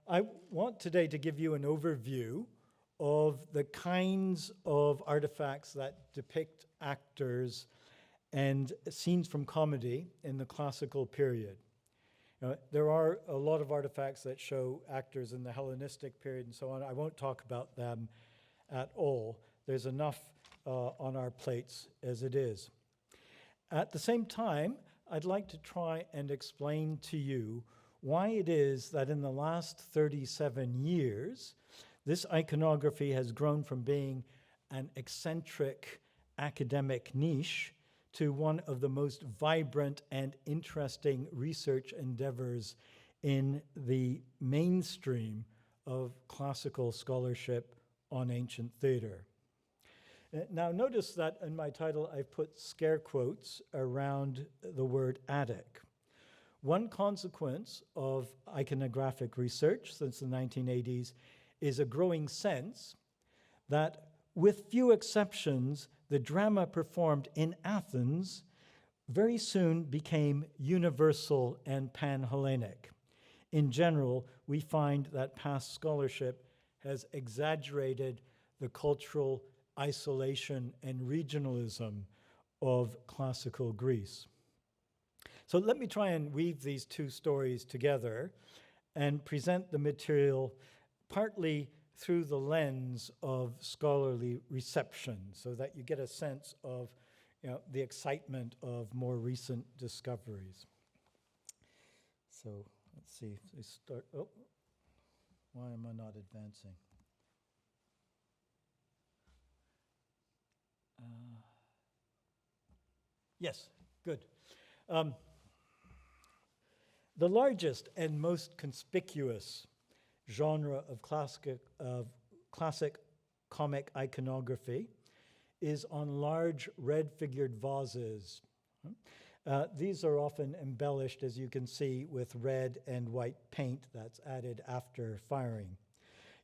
I want today to give you an overview of the kinds of artifacts that depict actors and scenes from comedy in the classical period. There are a lot of artifacts that show actors in the Hellenistic period and so on. I won't talk about them at all. There's enough on our plates as it is. At the same time, I'd like to try and explain to you why it is that in the last 37 years, this iconography has grown from being an eccentric academic niche to one of the most vibrant and interesting research endeavors in the mainstream of classical scholarship on ancient theater. Now notice that in my title I've put scare quotes around the word Attic. One consequence of iconographic research since the 1980s is a growing sense that, with few exceptions, the drama performed in Athens very soon became universal and pan-Hellenic. In general, we find that past scholarship has exaggerated the cultural isolation and regionalism of classical Greece. So let me try and weave these two stories together and present the material partly through the lens of scholarly reception so that you get a sense of the excitement of more recent discoveries. So let's see if they start. Oh, why am I not advancing? Yes, good. The largest and most conspicuous genre of classic comic iconography is on large red-figured vases. These are often embellished, as you can see, with red and white paint that's added after firing.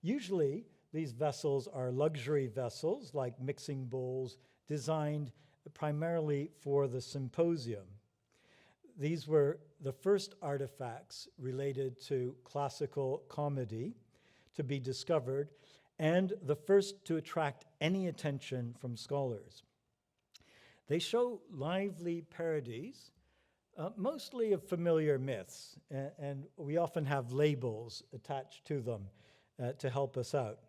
Usually, these vessels are luxury vessels, like mixing bowls, designed primarily for the symposium. These were the first artifacts related to classical comedy to be discovered and the first to attract any attention from scholars. They show lively parodies, mostly of familiar myths, and we often have labels attached to them to help us out.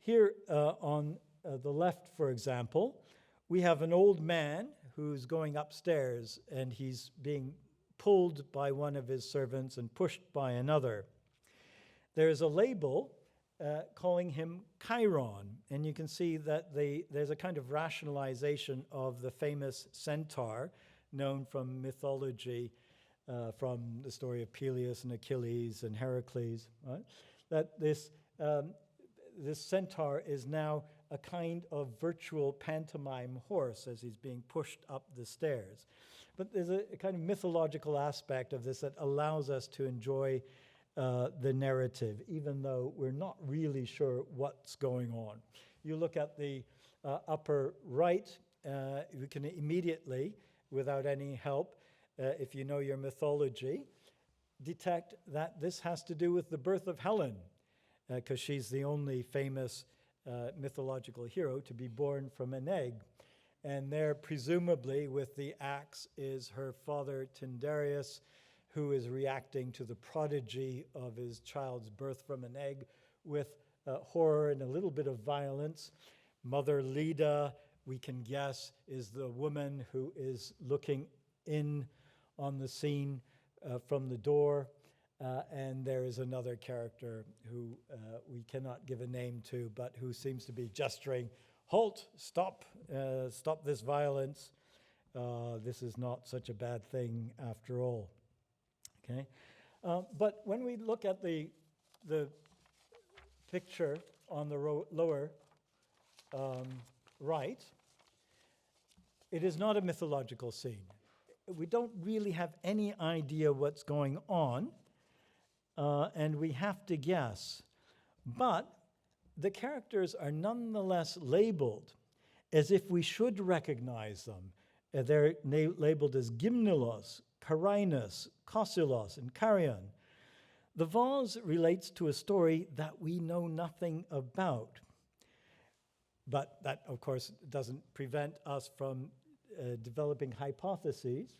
Here on the left, for example, we have an old man who's going upstairs, and he's being pulled by one of his servants and pushed by another. There's a label calling him Chiron, and you can see that there's a kind of rationalization of the famous centaur known from mythology, from the story of Peleus and Achilles and Heracles, right? That this centaur is now a kind of virtual pantomime horse as he's being pushed up the stairs. But there's a kind of mythological aspect of this that allows us to enjoy the narrative, even though we're not really sure what's going on. You look at the upper right, you can immediately, without any help, if you know your mythology, detect that this has to do with the birth of Helen, because she's the only famous mythological hero to be born from an egg. And there, presumably, with the axe is her father Tyndareus, who is reacting to the prodigy of his child's birth from an egg with horror and a little bit of violence. Mother Leda, we can guess, is the woman who is looking in on the scene from the door. And there is another character who we cannot give a name to, but who seems to be gesturing, "Halt, stop this violence. This is not such a bad thing after all." Okay, but when we look at the picture on the lower right, it is not a mythological scene. We don't really have any idea what's going on. And we have to guess. But the characters are nonetheless labeled as if we should recognize them. They're labeled as Gymnilos, Carinus, Kosilos, and Carion. The vase relates to a story that we know nothing about. But that, of course, doesn't prevent us from developing hypotheses.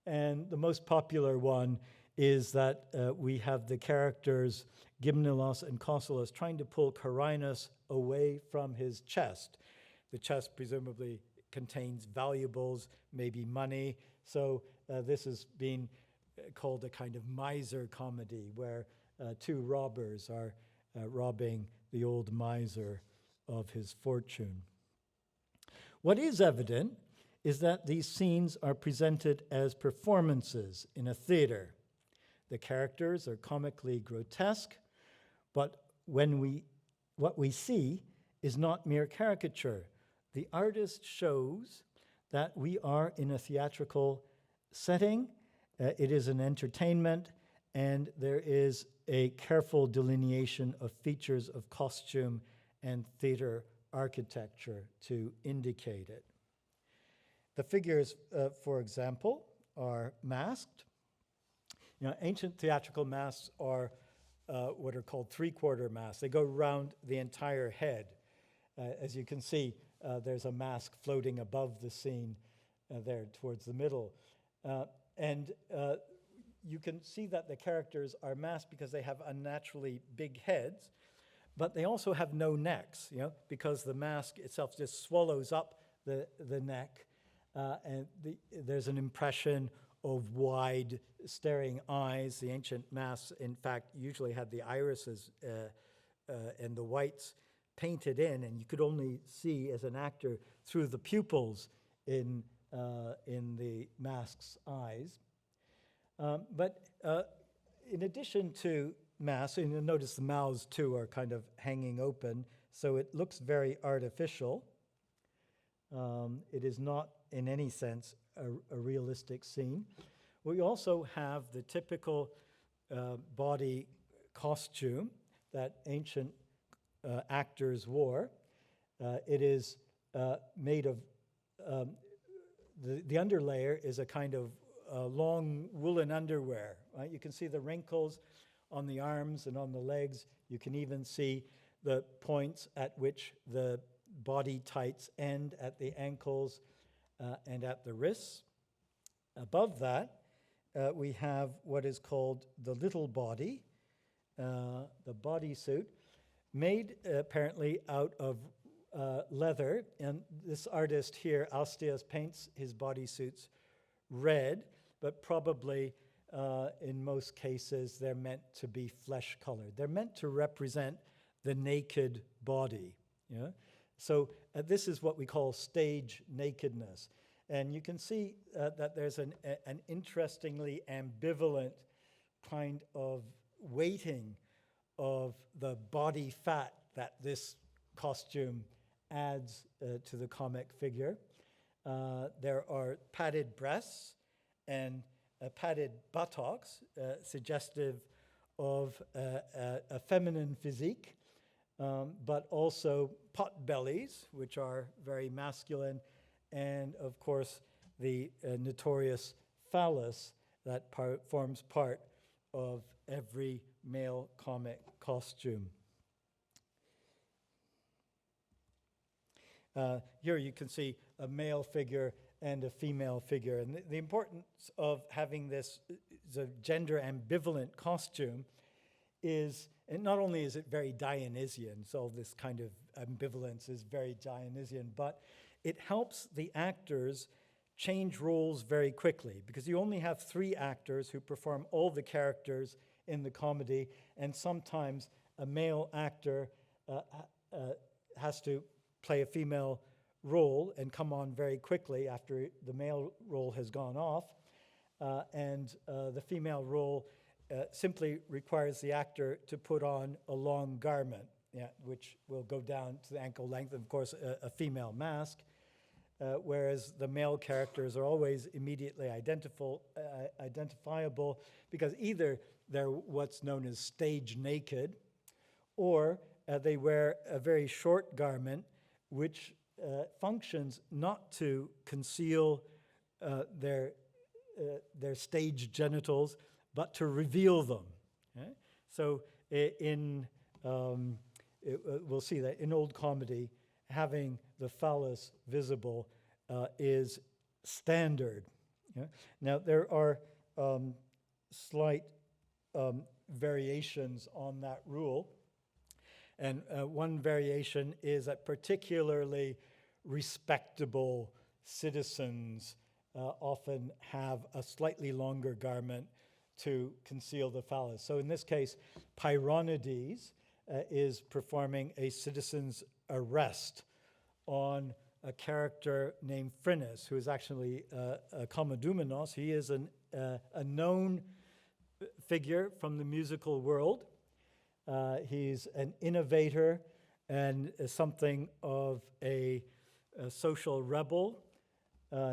And the most popular one is that we have the characters Gymnilos and Choscelos trying to pull Carinus away from his chest. The chest presumably contains valuables, maybe money. So this has been called a kind of miser comedy, where two robbers are robbing the old miser of his fortune. What is evident is that these scenes are presented as performances in a theater. The characters are comically grotesque, but what we see is not mere caricature. The artist shows that we are in a theatrical setting, it is an entertainment, and there is a careful delineation of features of costume and theater architecture to indicate it. The figures, for example, are masked. Ancient theatrical masks are what are called three-quarter masks. They go around the entire head. As you can see, there's a mask floating above the scene there towards the middle. And you can see that the characters are masked because they have unnaturally big heads, but they also have no necks, because the mask itself just swallows up the neck, and there's an impression of wide staring eyes. The ancient masks, in fact, usually had the irises and the whites painted in, and you could only see as an actor through the pupils in the mask's eyes. But in addition to masks, and you'll notice the mouths too are kind of hanging open, so it looks very artificial. It is not in any sense a realistic scene. We also have the typical body costume that ancient actors wore. It is made of, the underlayer is a kind of long woolen underwear. Right? You can see the wrinkles on the arms and on the legs. You can even see the points at which the body tights end at the ankles and at the wrists. Above that, we have what is called the little body, the bodysuit, made apparently out of leather. And this artist here, Alstias, paints his bodysuits red, but probably in most cases they're meant to be flesh-colored. They're meant to represent the naked body. So this is what we call stage nakedness. And you can see that there's an interestingly ambivalent kind of weighting of the body fat that this costume adds to the comic figure. There are padded breasts and padded buttocks, suggestive of a feminine physique, but also pot bellies, which are very masculine, and of course the notorious phallus that forms part of every male comic costume. Here you can see a male figure and a female figure. And the importance of having this gender ambivalent costume is, and not only is it very Dionysian, so this kind of ambivalence is very Dionysian, but it helps the actors change roles very quickly, because you only have 3 actors who perform all the characters in the comedy, and sometimes a male actor has to play a female role and come on very quickly after the male role has gone off, and the female role simply requires the actor to put on a long garment, which will go down to the ankle length, and of course a female mask, whereas the male characters are always immediately identifiable, because either they're what's known as stage naked, or they wear a very short garment which functions not to conceal their stage genitals, but to reveal them. Okay? So we'll see that in old comedy, having the phallus visible is standard. Yeah? Now, there are slight variations on that rule. And one variation is that particularly respectable citizens often have a slightly longer garment to conceal the phallus. So in this case, Pyronides is performing a citizen's arrest on a character named Phrynis, who is actually a Komedoumenos. He is a known figure from the musical world. He's an innovator and something of a social rebel.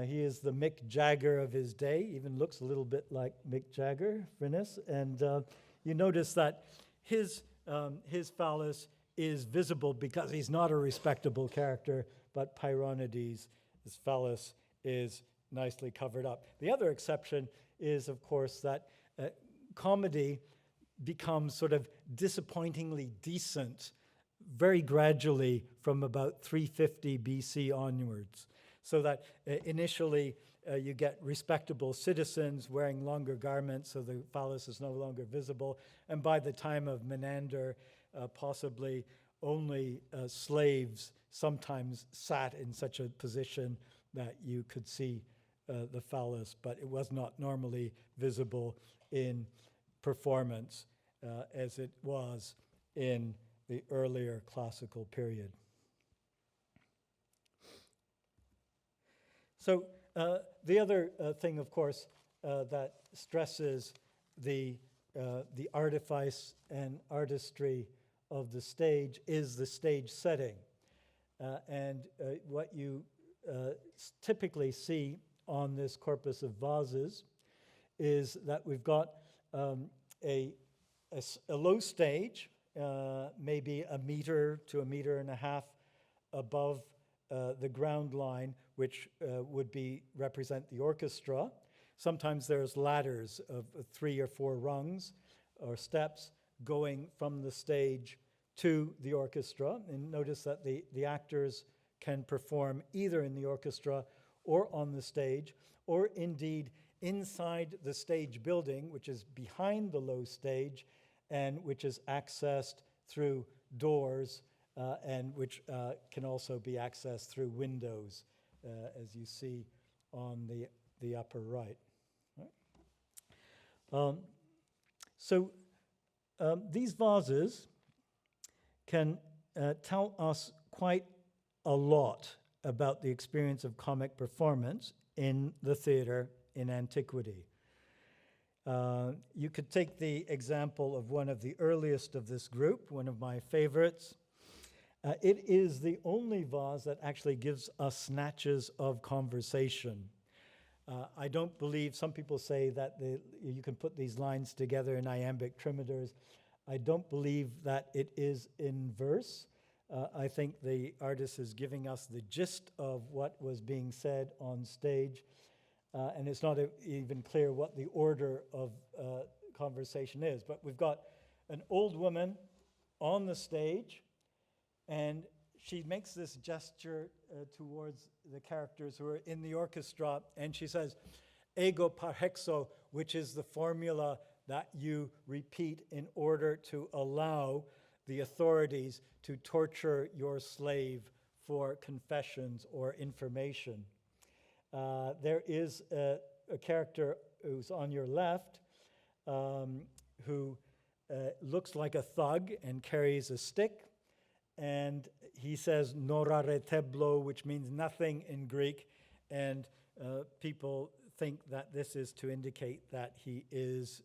He is the Mick Jagger of his day, even looks a little bit like Mick Jagger, Phrynis. And you notice that his phallus is visible because he's not a respectable character, but Pyronides' phallus is nicely covered up. The other exception is, of course, that comedy becomes sort of disappointingly decent very gradually from about 350 BC onwards. So that initially you get respectable citizens wearing longer garments, so the phallus is no longer visible. And by the time of Menander, possibly only slaves sometimes sat in such a position that you could see the phallus, but it was not normally visible in performance as it was in the earlier classical period. So the other thing, of course, that stresses the artifice and artistry of the stage is the stage setting. And what you typically see on this corpus of vases is that we've got a low stage, maybe a meter to a meter and a half above the ground line, which would represent the orchestra. Sometimes there's ladders of 3 or 4 rungs or steps going from the stage to the orchestra. And notice that the actors can perform either in the orchestra or on the stage, or indeed inside the stage building, which is behind the low stage and which is accessed through doors and which can also be accessed through windows, as you see on the upper right. So these vases can tell us quite a lot about the experience of comic performance in the theater in antiquity. You could take the example of one of the earliest of this group, one of my favorites. It is the only vase that actually gives us snatches of conversation. I don't believe, some people say that you can put these lines together in iambic trimeters. I don't believe that it is in verse. I think the artist is giving us the gist of what was being said on stage, and it's not even clear what the order of conversation is. But we've got an old woman on the stage, and she makes this gesture towards the characters who are in the orchestra, and she says, ego par hexo, which is the formula that you repeat in order to allow the authorities to torture your slave for confessions or information. There is a character who's on your left who looks like a thug and carries a stick. And he says norare teblo, which means nothing in Greek. And people think that this is to indicate that he is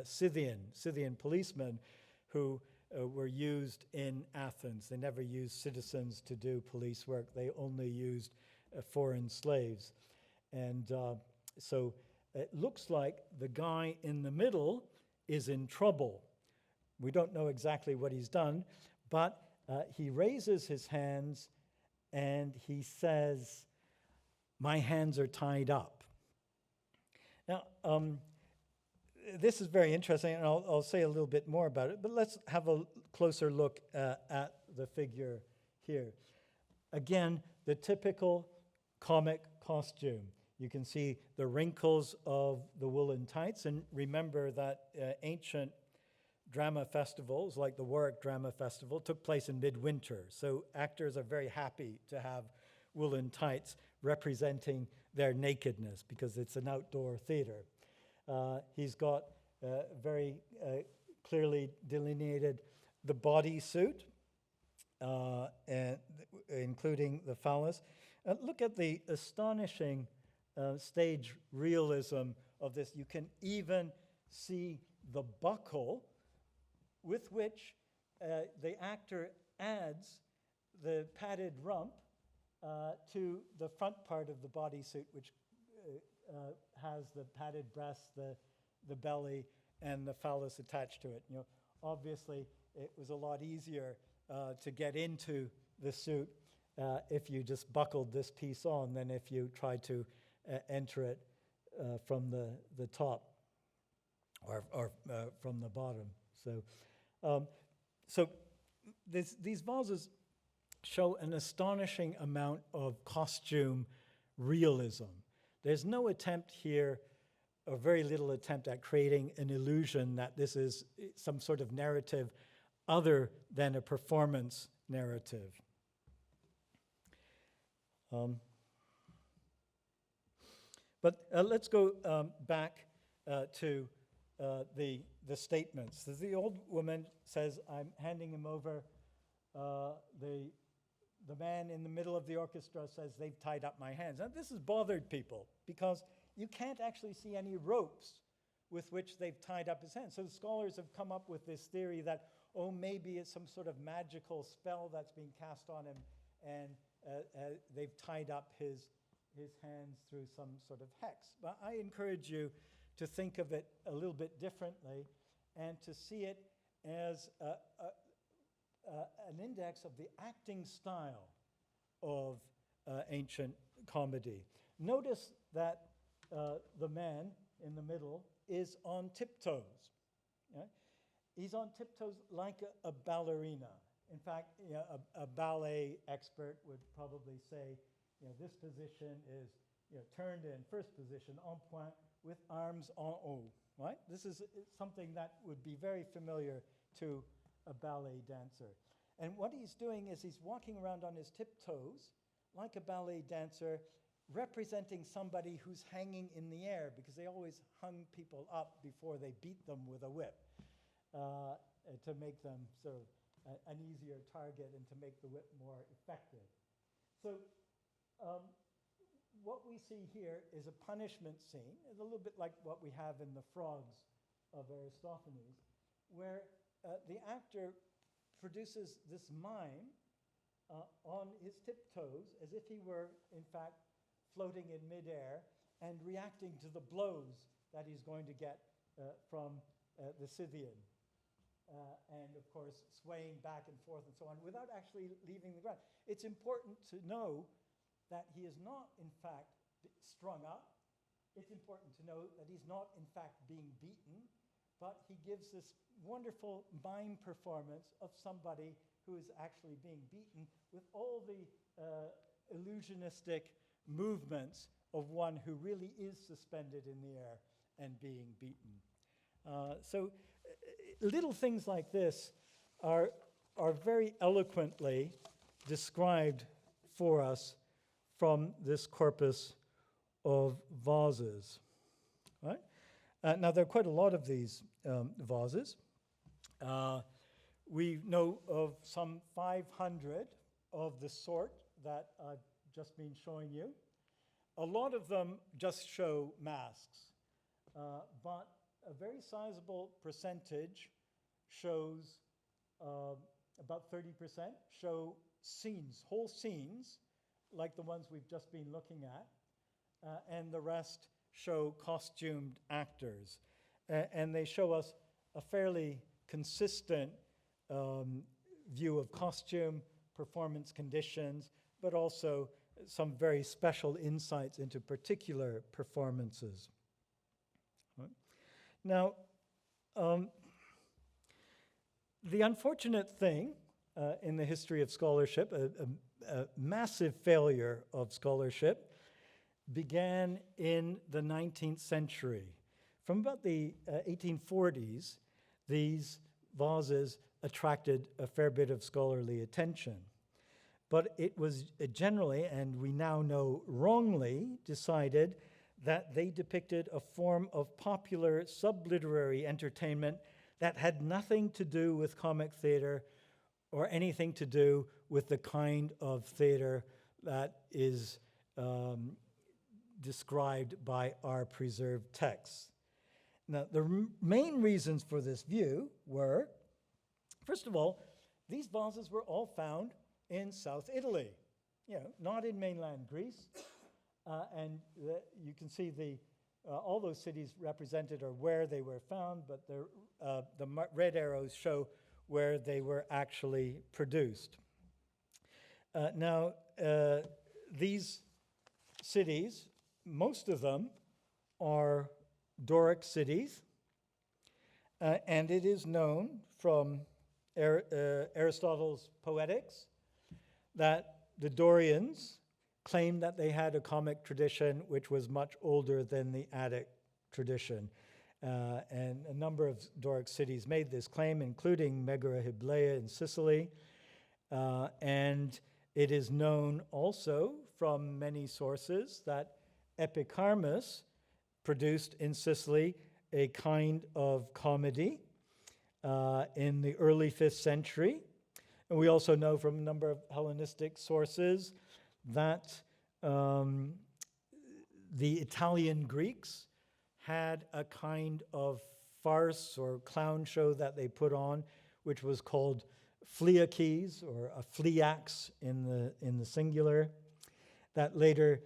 Scythian policemen who were used in Athens. They never used citizens to do police work. They only used foreign slaves. And so it looks like the guy in the middle is in trouble. We don't know exactly what he's done, but he raises his hands and he says, "My hands are tied up." Now, this is very interesting, and I'll say a little bit more about it, but let's have a closer look at the figure here. Again, the typical comic costume. You can see the wrinkles of the woolen tights, and remember that ancient drama festivals, like the Warwick Drama Festival, took place in midwinter, so actors are very happy to have woolen tights representing their nakedness, because it's an outdoor theater. He's got very clearly delineated the bodysuit, and including the phallus. Look at the astonishing stage realism of this. You can even see the buckle with which the actor adds the padded rump to the front part of the bodysuit, which has the padded breasts, the belly, and the phallus attached to it. You know, obviously, it was a lot easier to get into the suit if you just buckled this piece on than if you tried to enter it from the top or from the bottom. So these vases show an astonishing amount of costume realism. There's no attempt here, or very little attempt at creating an illusion that this is some sort of narrative other than a performance narrative. But let's go back to the statements. The old woman says, I'm handing him over. The man in the middle of the orchestra says, they've tied up my hands. Now, this has bothered people because you can't actually see any ropes with which they've tied up his hands. So the scholars have come up with this theory that, oh, maybe it's some sort of magical spell that's being cast on him, and they've tied up his hands through some sort of hex. But I encourage you to think of it a little bit differently and to see it as an index of the acting style of ancient comedy. Notice that the man in the middle is on tiptoes. Right? He's on tiptoes like a ballerina. In fact, you know, a ballet expert would probably say, you know, this position is, you know, turned in first position, en pointe, with arms en haut. Right? This is something that would be very familiar to a ballet dancer. And what he's doing is he's walking around on his tiptoes like a ballet dancer, representing somebody who's hanging in the air, because they always hung people up before they beat them with a whip to make them sort of an easier target and to make the whip more effective. So what we see here is a punishment scene. It's a little bit like what we have in the Frogs of Aristophanes, where the actor produces this mime on his tiptoes as if he were, in fact, floating in midair and reacting to the blows that he's going to get from the Scythian. And, of course, swaying back and forth and so on without actually leaving the ground. It's important to know that he is not, in fact, strung up. It's important to know that he's not, in fact, being beaten, but he gives this wonderful mime performance of somebody who is actually being beaten with all the illusionistic movements of one who really is suspended in the air and being beaten. So little things like this are very eloquently described for us from this corpus of vases. Right? Now, there are quite a lot of these vases. We know of some 500 of the sort that I've just been showing you. A lot of them just show masks, but a very sizable percentage shows, about 30% show scenes, whole scenes, like the ones we've just been looking at, and the rest show costumed actors. And they show us a fairly consistent view of costume, performance conditions, but also some very special insights into particular performances. Right? Now, The unfortunate thing in the history of scholarship, a massive failure of scholarship, began in the 19th century. From about the 1840s, these vases attracted a fair bit of scholarly attention. But it was generally, and we now know wrongly, decided that they depicted a form of popular subliterary entertainment that had nothing to do with comic theater or anything to do with the kind of theater that is described by our preserved texts. Now, the main reasons for this view were, first of all, these vases were all found in South Italy, not in mainland Greece. And you can see all those cities represented are where they were found, but the red arrows show where they were actually produced. Now, these cities, most of them are Doric cities, and it is known from Aristotle's Poetics that the Dorians claimed that they had a comic tradition which was much older than the Attic tradition. And a number of Doric cities made this claim, including Megara Hyblaea in Sicily. And it is known also from many sources that Epicharmus produced in Sicily a kind of comedy in the early 5th century. And we also know from a number of Hellenistic sources that the Italian Greeks had a kind of farce or clown show that they put on, which was called Phliakes, or a Phliax in the singular, that later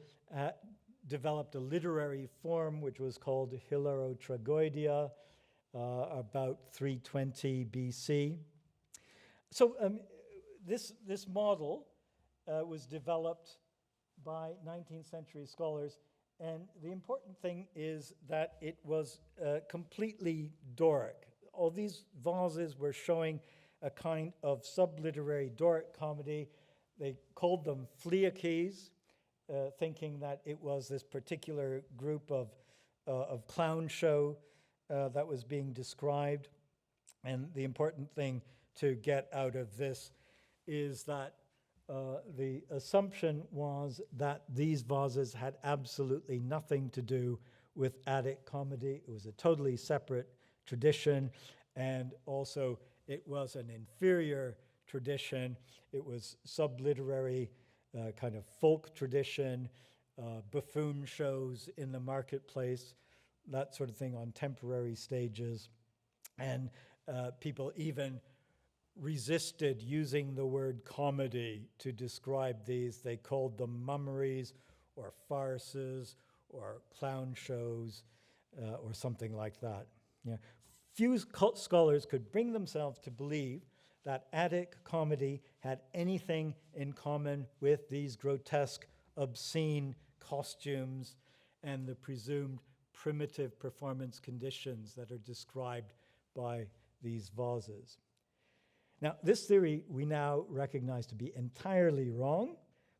developed a literary form which was called Hilarotragoidia about 320 BC. So this model was developed by 19th century scholars, and the important thing is that it was completely Doric. All these vases were showing a kind of subliterary Doric comedy. They called them Phliakes, thinking that it was this particular group of clown show that was being described. And the important thing to get out of this is that the assumption was that these vases had absolutely nothing to do with Attic comedy. It was a totally separate tradition, and also it was an inferior tradition. It was subliterary, kind of folk tradition, buffoon shows in the marketplace, that sort of thing on temporary stages. And people even resisted using the word comedy to describe these. They called them mummeries or farces or clown shows or something like that. Few scholars could bring themselves to believe that Attic comedy had anything in common with these grotesque, obscene costumes and the presumed primitive performance conditions that are described by these vases. Now, this theory we now recognize to be entirely wrong,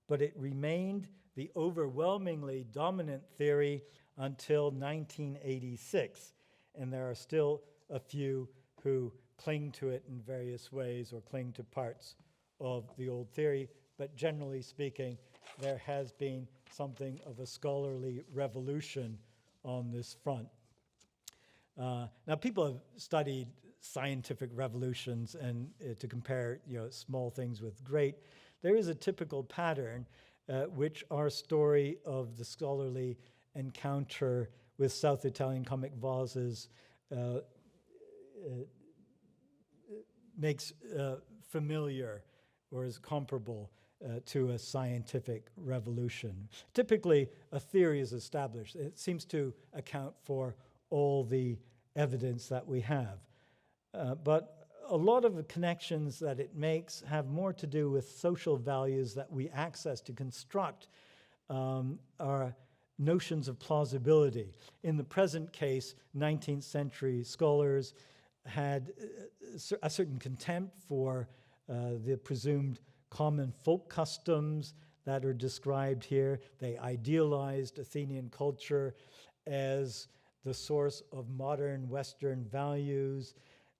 but it remained the overwhelmingly dominant theory until 1986, and there are still a few who cling to it in various ways or cling to parts of the old theory, but generally speaking, there has been something of a scholarly revolution on this front. Now, people have studied scientific revolutions and to compare small things with great. There is a typical pattern which our story of the scholarly encounter with South Italian comic vases makes familiar or is comparable to a scientific revolution. Typically, a theory is established. It seems to account for all the evidence that we have. But a lot of the connections that it makes have more to do with social values that we access to construct our notions of plausibility. In the present case, 19th century scholars had a certain contempt for the presumed common folk customs that are described here. They idealized Athenian culture as the source of modern Western values.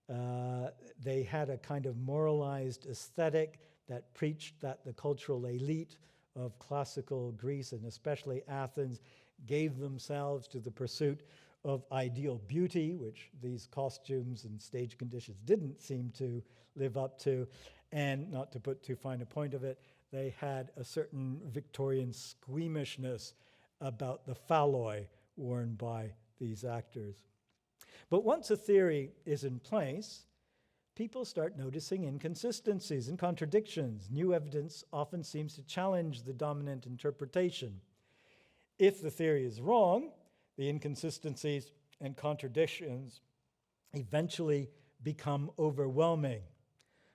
They had a kind of moralized aesthetic that preached that the cultural elite of classical Greece, and especially Athens, gave themselves to the pursuit of ideal beauty, which these costumes and stage conditions didn't seem to live up to. And not to put too fine a point of it, they had a certain Victorian squeamishness about the phalloi worn by these actors. But once a theory is in place, people start noticing inconsistencies and contradictions. New evidence often seems to challenge the dominant interpretation. If the theory is wrong, the inconsistencies and contradictions eventually become overwhelming.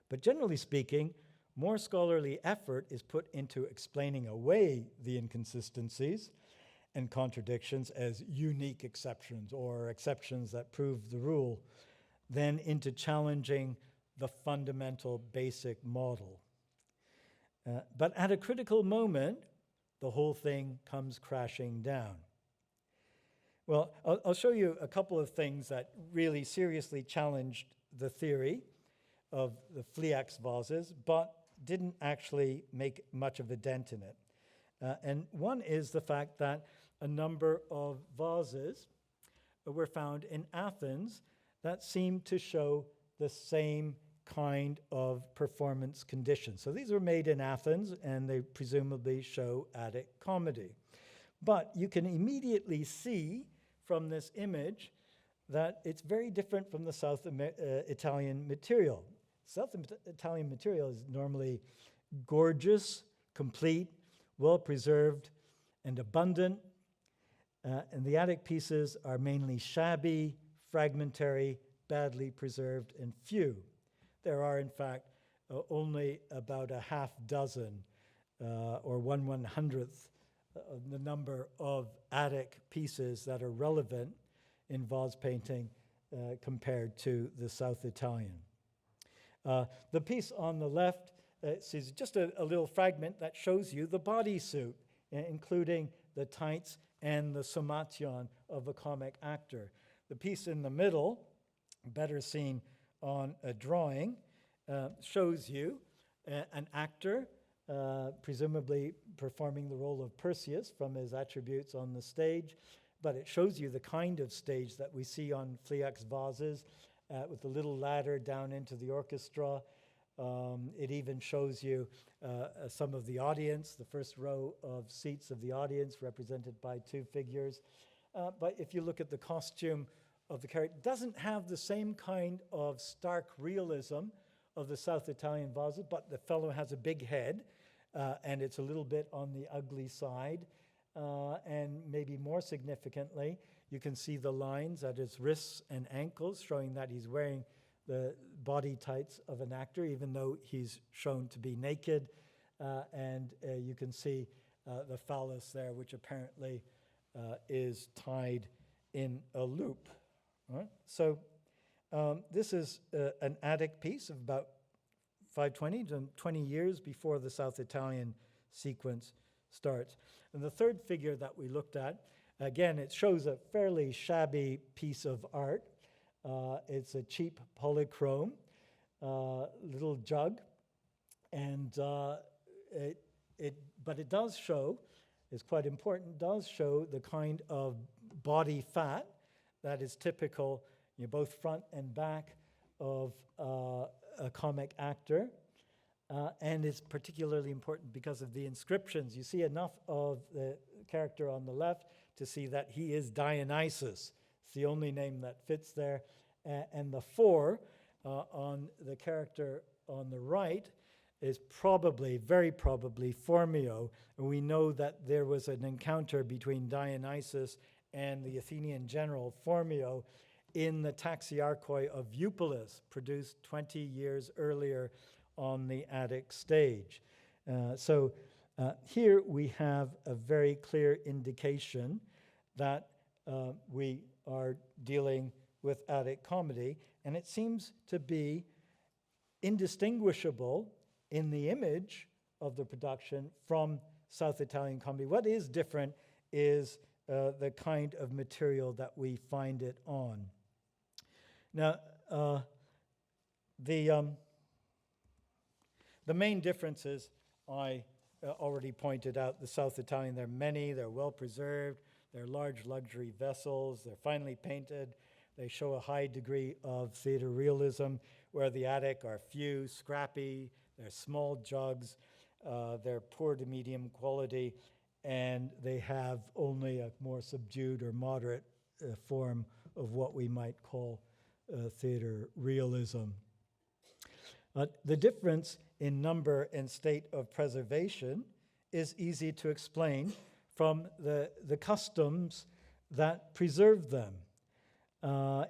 But generally speaking, more scholarly effort is put into explaining away the inconsistencies and contradictions as unique exceptions or exceptions that prove the rule than into challenging the fundamental basic model. But at a critical moment, the whole thing comes crashing down. Well, I'll show you a couple of things that really seriously challenged the theory of the flea vases, but didn't actually make much of a dent in it. And one is the fact that a number of vases were found in Athens that seemed to show the same kind of performance conditions. So these were made in Athens, and they presumably show Attic comedy. But you can immediately see from this image that it's very different from the South Italian material. South Italian material is normally gorgeous, complete, well-preserved, and abundant. And the Attic pieces are mainly shabby, fragmentary, badly preserved, and few. There are, in fact, only about a half dozen, or 1/100th of the number of Attic pieces that are relevant in vase painting compared to the South Italian. The piece on the left is just a little fragment that shows you the bodysuit, including the tights and the somation of a comic actor. The piece in the middle, better seen on a drawing, shows you an actor, presumably performing the role of Perseus from his attributes on the stage, but it shows you the kind of stage that we see on flea vases, with the little ladder down into the orchestra. It even shows you some of the audience, the first row of seats of the audience represented by two figures. But if you look at the costume of the character, it doesn't have the same kind of stark realism of the South Italian vases, but the fellow has a big head, and it's a little bit on the ugly side. And maybe more significantly, you can see the lines at his wrists and ankles, showing that he's wearing the body tights of an actor, even though he's shown to be naked. And you can see the phallus there, which apparently is tied in a loop. All right? So this is an Attic piece of about 520 to 20 years before the South Italian sequence starts. And the third figure that we looked at, again, it shows a fairly shabby piece of art. It's a cheap polychrome little jug, and but it does show, it's quite important, does show the kind of body fat that is typical, both front and back of a comic actor. And it's particularly important because of the inscriptions. You see enough of the character on the left to see that he is Dionysus. It's the only name that fits there. And the 4 on the character on the right is probably, very probably, Phormio. And we know that there was an encounter between Dionysus and the Athenian general Phormio in the Taxiarchoi of Eupolis, produced 20 years earlier on the Attic stage. So here we have a very clear indication that we are dealing with Attic comedy, and it seems to be indistinguishable in the image of the production from South Italian comedy. What is different is the kind of material that we find it on. Now, the main differences I already pointed out. The South Italian, they're many, they're well preserved, they're large luxury vessels, they're finely painted, they show a high degree of theater realism, where the Attic are few, scrappy, they're small jugs, they're poor to medium quality, and they have only a more subdued or moderate form of what we might call theater realism. The difference in number and state of preservation is easy to explain from the customs that preserved them.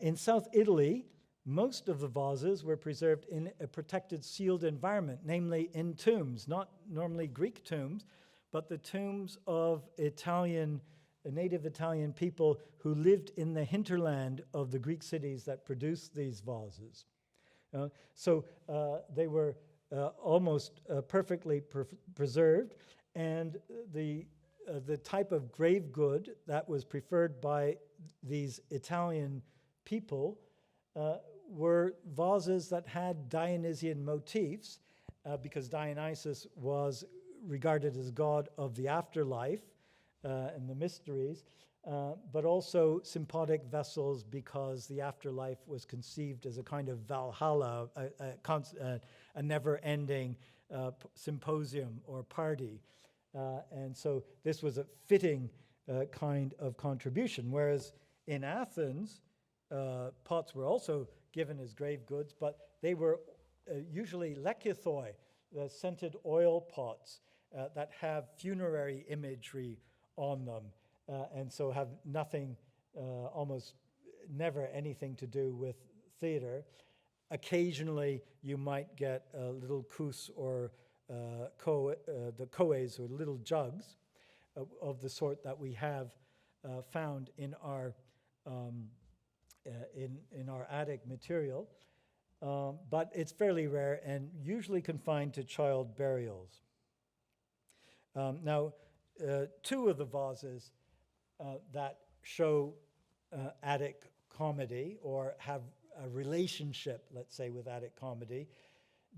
In South Italy, most of the vases were preserved in a protected, sealed environment, namely in tombs, not normally Greek tombs, but the tombs of native Italian people who lived in the hinterland of the Greek cities that produced these vases. So they were almost perfectly preserved, and the type of grave good that was preferred by these Italian people were vases that had Dionysian motifs, because Dionysus was regarded as god of the afterlife and the mysteries, but also sympodic vessels because the afterlife was conceived as a kind of Valhalla, a never-ending symposium or party. And so this was a fitting kind of contribution, whereas in Athens, pots were also given as grave goods, but they were usually lekithoi, the scented oil pots that have funerary imagery on them, and so have nothing, almost never anything to do with theater. Occasionally, you might get a little kous or the koes, or little jugs, of the sort that we have found in our Attic material, but it's fairly rare and usually confined to child burials. Now, two of the vases that show Attic comedy or have a relationship, let's say, with Attic comedy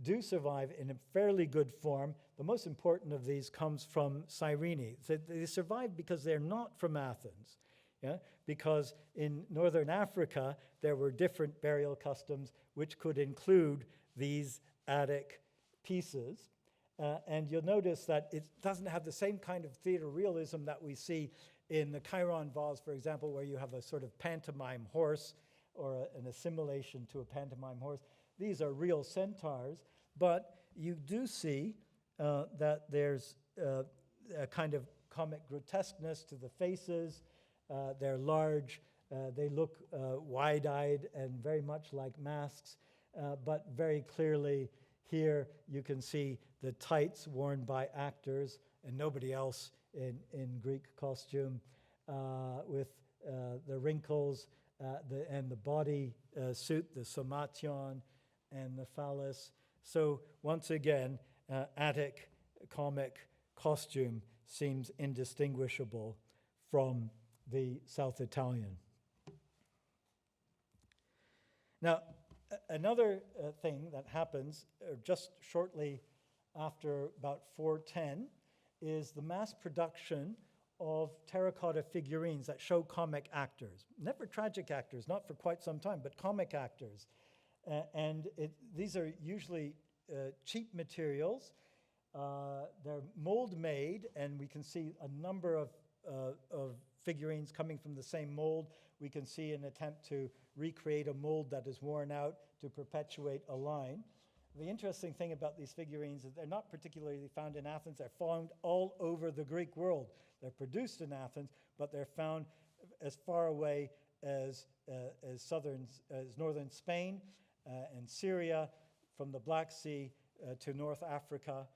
do survive in a fairly good form. The most important of these comes from Cyrene. They survive because they're not from Athens, because in northern Africa there were different burial customs which could include these Attic pieces. And you'll notice that it doesn't have the same kind of theater realism that we see in the Chiron vase, for example, where you have a sort of pantomime horse or an assimilation to a pantomime horse. These are real centaurs, but you do see that there's a kind of comic grotesqueness to the faces. They're large, they look wide-eyed and very much like masks, but very clearly here you can see the tights worn by actors and nobody else in Greek costume, with the wrinkles and the body suit, the somation and the phallus. So once again, Attic comic costume seems indistinguishable from the South Italian. Now, another thing that happens just shortly after about 410 is the mass production of terracotta figurines that show comic actors. Never tragic actors, not for quite some time, but comic actors. These are usually cheap materials. They're mold-made, and we can see a number of figurines coming from the same mold. We can see an attempt to recreate a mold that is worn out to perpetuate a line. The interesting thing about these figurines is they're not particularly found in Athens. They're found all over the Greek world. They're produced in Athens, but they're found as far away as northern Spain and Syria, from the Black Sea to North Africa.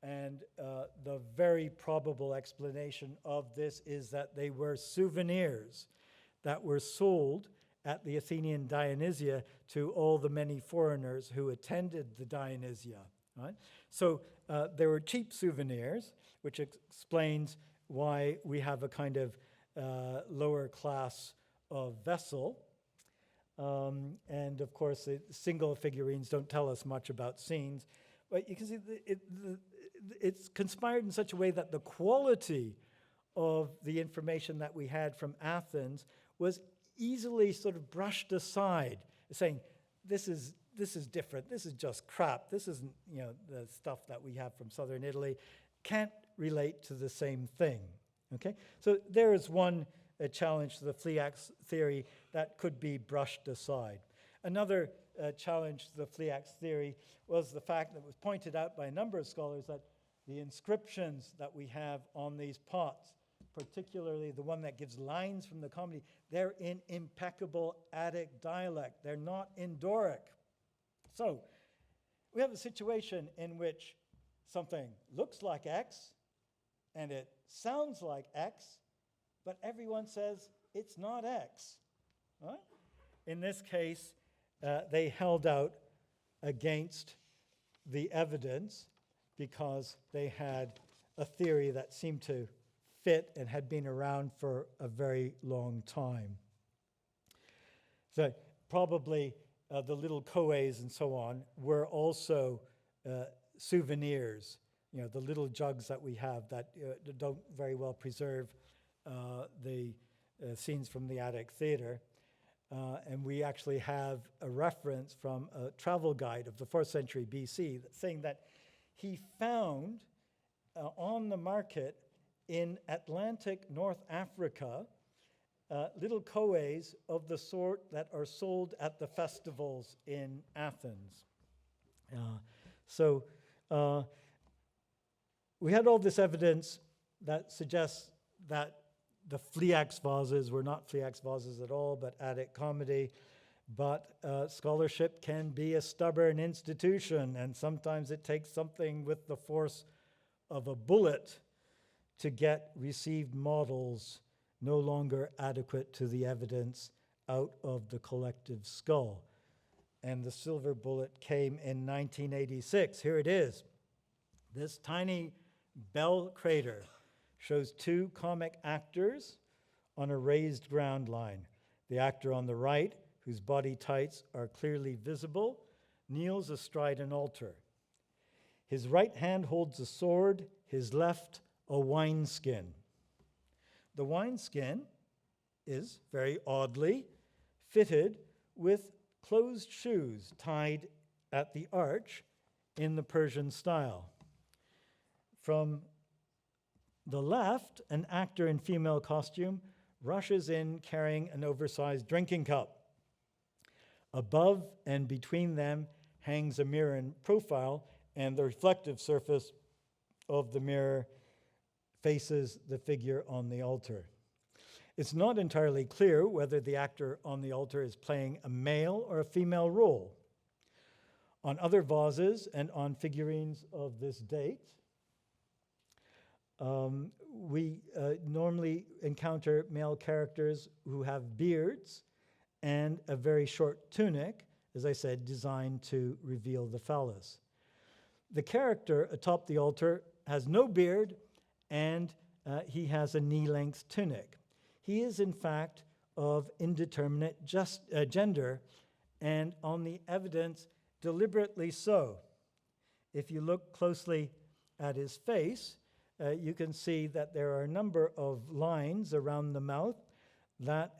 And the very probable explanation of this is that they were souvenirs that were sold at the Athenian Dionysia to all the many foreigners who attended the Dionysia. Right? So there were cheap souvenirs, which explains why we have a kind of lower class of vessel. And of course, the single figurines don't tell us much about scenes. But you can see it's conspired in such a way that the quality of the information that we had from Athens was easily sort of brushed aside, saying, this is different, this is just crap, this isn't the stuff that we have from southern Italy, can't relate to the same thing. Okay, so there is one challenge to the flea theory that could be brushed aside. Another challenge to the flea theory was the fact that was pointed out by a number of scholars that the inscriptions that we have on these pots, particularly the one that gives lines from the comedy, they're in impeccable Attic dialect. They're not in Doric. So we have a situation in which something looks like X and it sounds like X, but everyone says it's not X. Right? In this case, they held out against the evidence because they had a theory that seemed to fit and had been around for a very long time. So probably the little koes and so on were also souvenirs, the little jugs that we have that don't very well preserve the scenes from the Attic theater. And we actually have a reference from a travel guide of the 4th century BC saying that he found on the market in Atlantic North Africa little koes of the sort that are sold at the festivals in Athens. So we had all this evidence that suggests that the flea vases were not flea vases at all, but Attic comedy. But scholarship can be a stubborn institution, and sometimes it takes something with the force of a bullet to get received models no longer adequate to the evidence out of the collective skull. And the silver bullet came in 1986. Here it is. This tiny bell crater shows two comic actors on a raised ground line. The actor on the right, whose body tights are clearly visible, kneels astride an altar. His right hand holds a sword, his left a wineskin. The wineskin is, very oddly, fitted with closed shoes tied at the arch in the Persian style. From the left, an actor in female costume rushes in carrying an oversized drinking cup. Above and between them hangs a mirror in profile, and the reflective surface of the mirror faces the figure on the altar. It's not entirely clear whether the actor on the altar is playing a male or a female role. On other vases and on figurines of this date, we normally encounter male characters who have beards and a very short tunic, as I said, designed to reveal the phallus. The character atop the altar has no beard, and he has a knee-length tunic. He is, in fact, of indeterminate gender, and on the evidence, deliberately so. If you look closely at his face, you can see that there are a number of lines around the mouth that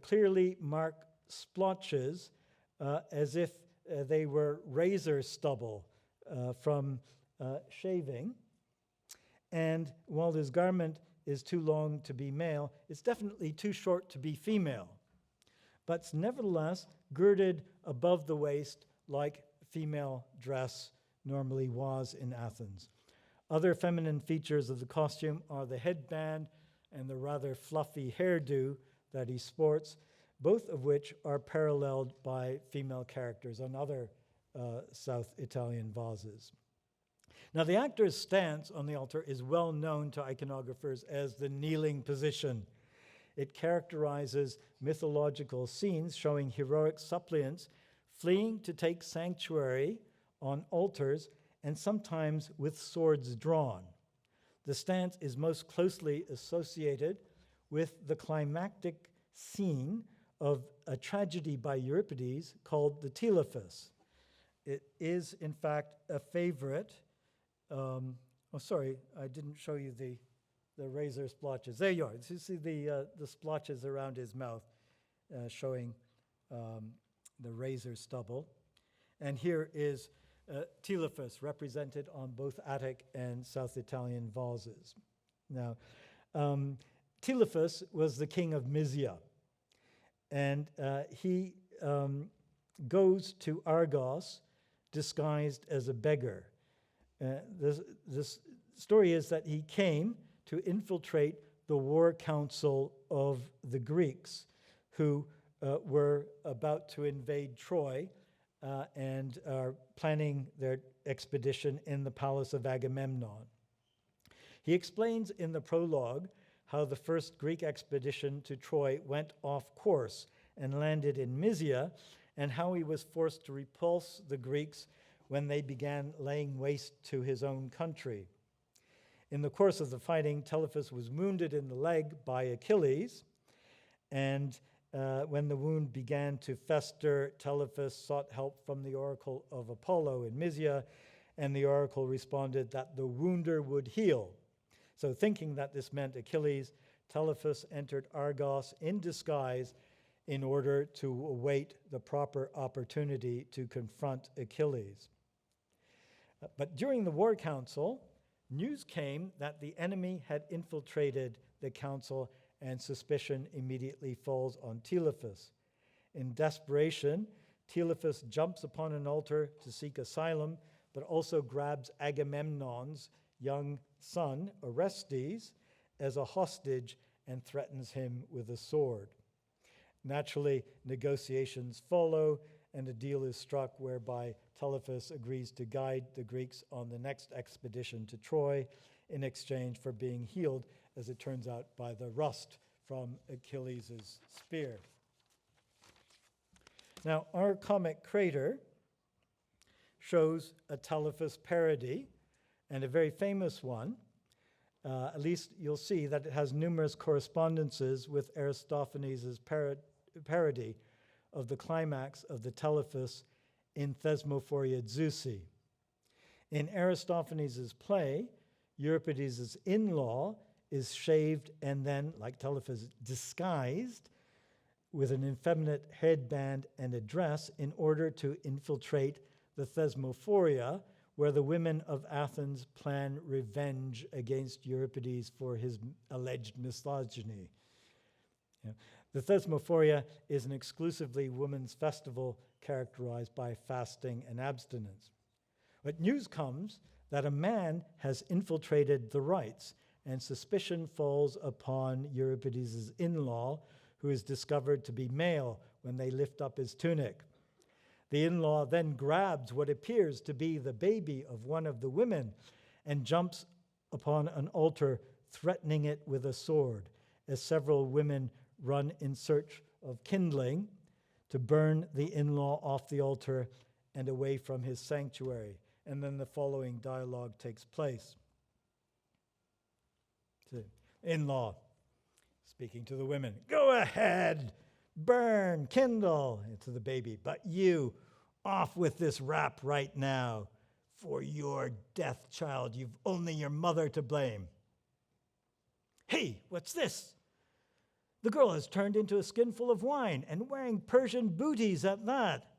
clearly mark splotches as if they were razor stubble from shaving. And while his garment is too long to be male, it's definitely too short to be female, but it's nevertheless girded above the waist like female dress normally was in Athens. Other feminine features of the costume are the headband and the rather fluffy hairdo that he sports, both of which are paralleled by female characters on other South Italian vases. Now, the actor's stance on the altar is well known to iconographers as the kneeling position. It characterizes mythological scenes showing heroic suppliants fleeing to take sanctuary on altars and sometimes with swords drawn. The stance is most closely associated with the climactic scene of a tragedy by Euripides called the Telephus. It is, in fact, a favorite. Sorry, I didn't show you the razor splotches. There you are. You see the splotches around his mouth showing the razor stubble. And here is Telephus represented on both Attic and South Italian vases. Now, Telephus was the king of Mysia, and he goes to Argos disguised as a beggar. This story is that he came to infiltrate the war council of the Greeks, who were about to invade Troy and are planning their expedition in the palace of Agamemnon. He explains in the prologue how the first Greek expedition to Troy went off course and landed in Mysia, and how he was forced to repulse the Greeks when they began laying waste to his own country. In the course of the fighting, Telephus was wounded in the leg by Achilles, and when the wound began to fester, Telephus sought help from the oracle of Apollo in Mysia, and the oracle responded that the wounder would heal. So thinking that this meant Achilles, Telephus entered Argos in disguise in order to await the proper opportunity to confront Achilles. But during the war council, news came that the enemy had infiltrated the council, and suspicion immediately falls on Telephus. In desperation, Telephus jumps upon an altar to seek asylum, but also grabs Agamemnon's young son, Orestes, as a hostage and threatens him with a sword. Naturally, negotiations follow, and a deal is struck whereby Telephus agrees to guide the Greeks on the next expedition to Troy in exchange for being healed, as it turns out, by the rust from Achilles' spear. Now, our comic crater shows a Telephus parody, and a very famous one. At least you'll see that it has numerous correspondences with Aristophanes' parody of the climax of the Telephus in Thesmophoria Zeusi. In Aristophanes' play, Euripides' in-law is shaved and then, like Telephus, disguised with an effeminate headband and a dress in order to infiltrate the Thesmophoria, where the women of Athens plan revenge against Euripides for his alleged misogyny. The Thesmophoria is an exclusively women's festival characterized by fasting and abstinence. But news comes that a man has infiltrated the rites, and suspicion falls upon Euripides' in-law, who is discovered to be male when they lift up his tunic. The in-law then grabs what appears to be the baby of one of the women and jumps upon an altar, threatening it with a sword, as several women run in search of kindling to burn the in-law off the altar and away from his sanctuary. And then the following dialogue takes place. So, in-law speaking to the women, "Go ahead, burn, kindle," to the baby, "but you, off with this rap right now. For your death, child, you've only your mother to blame." "Hey, what's this? The girl has turned into a skinful of wine and wearing Persian booties at that.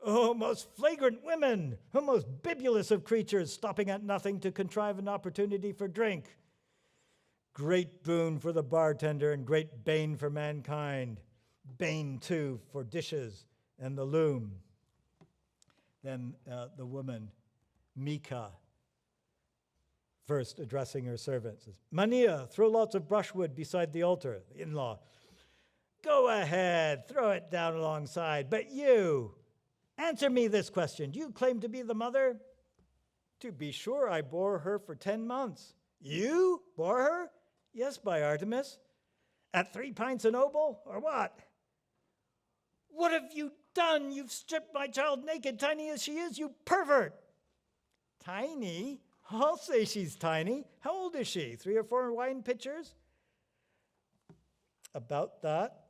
Oh, most flagrant women, oh, most bibulous of creatures, stopping at nothing to contrive an opportunity for drink. Great boon for the bartender and great bane for mankind. Bane, too, for dishes and the loom." Then the woman, Mika, first addressing her servant, says, "Mania, throw lots of brushwood beside the altar." The in-law, "Go ahead, throw it down alongside. But you, answer me this question. Do you claim to be the mother?" "To be sure, I bore her for 10 months. "You bore her?" "Yes, by Artemis." At 3 pints an oboe, or what? What have you done? You've stripped my child naked, tiny as she is, you pervert. Tiny? I'll say she's tiny. How old is she? 3 or 4 wine pitchers? About that.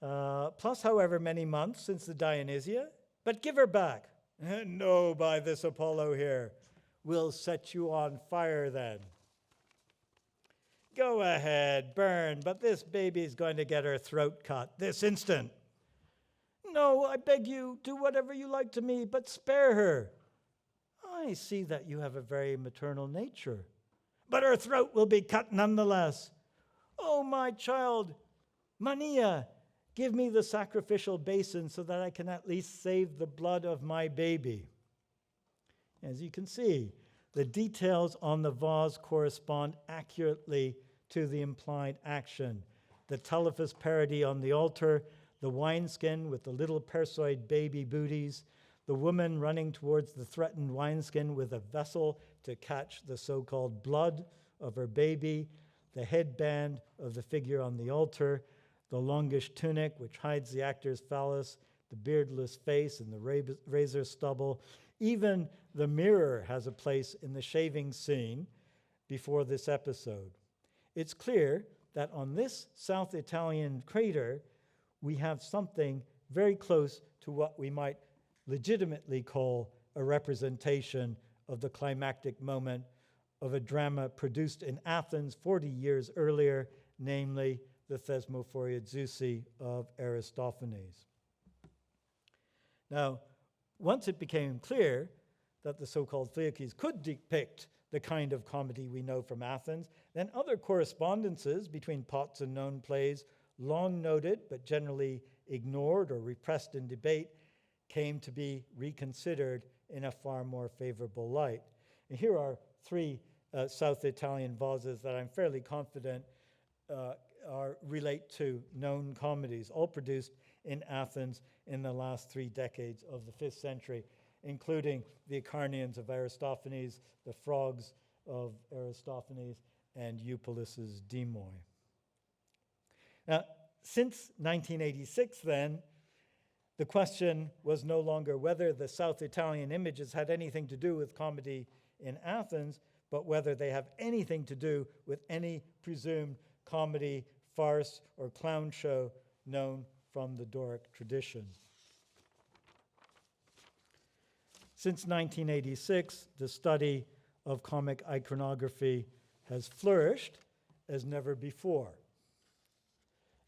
Plus however many months since the Dionysia. But give her back. No, by this Apollo here. We'll set you on fire then. Go ahead, burn, but this baby's going to get her throat cut this instant. No, I beg you, do whatever you like to me, but spare her. I see that you have a very maternal nature. But her throat will be cut nonetheless. Oh, my child, Mania, give me the sacrificial basin so that I can at least save the blood of my baby. As you can see, the details on the vase correspond accurately to the implied action. The Telephus parody on the altar, the wineskin with the little perseid baby booties, the woman running towards the threatened wineskin with a vessel to catch the so-called blood of her baby, the headband of the figure on the altar, the longish tunic which hides the actor's phallus, the beardless face and the razor stubble. Even the mirror has a place in the shaving scene before this episode. It's clear that on this South Italian crater, we have something very close to what we might legitimately call a representation of the climactic moment of a drama produced in Athens 40 years earlier, namely the Thesmophoridzousi of Aristophanes. Now, once it became clear that the so-called Flea could depict the kind of comedy we know from Athens, then other correspondences between pots and known plays, long noted but generally ignored or repressed in debate, came to be reconsidered in a far more favorable light. And here are 3 South Italian vases that I'm fairly confident relate to known comedies, all produced in Athens in the last 3 decades of the 5th century, including the Acarnanians of Aristophanes, the Frogs of Aristophanes, and Eupolis's Demoi. Now, since 1986 then, the question was no longer whether the South Italian images had anything to do with comedy in Athens, but whether they have anything to do with any presumed comedy, farce, or clown show known from the Doric tradition. Since 1986, the study of comic iconography has flourished as never before.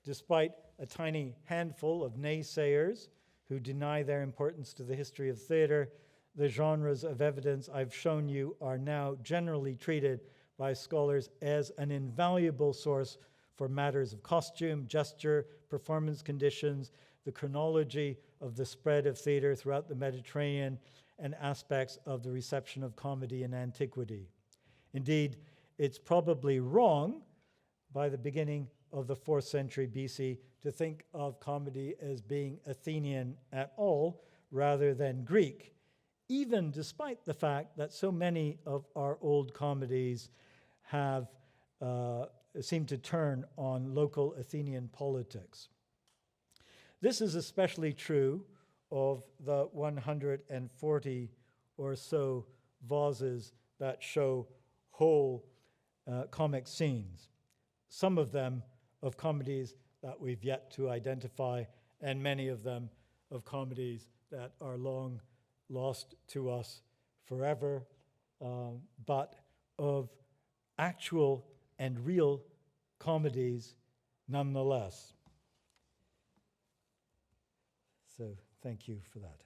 Despite a tiny handful of naysayers who deny their importance to the history of theater, the genres of evidence I've shown you are now generally treated by scholars as an invaluable source for matters of costume, gesture, performance conditions, the chronology of the spread of theater throughout the Mediterranean, and aspects of the reception of comedy in antiquity. Indeed, it's probably wrong by the beginning of the 4th century BC to think of comedy as being Athenian at all rather than Greek, even despite the fact that so many of our old comedies have seem to turn on local Athenian politics. This is especially true of the 140 or so vases that show whole comic scenes, some of them of comedies that we've yet to identify, and many of them of comedies that are long lost to us forever, but of actual and real comedies nonetheless. So thank you for that.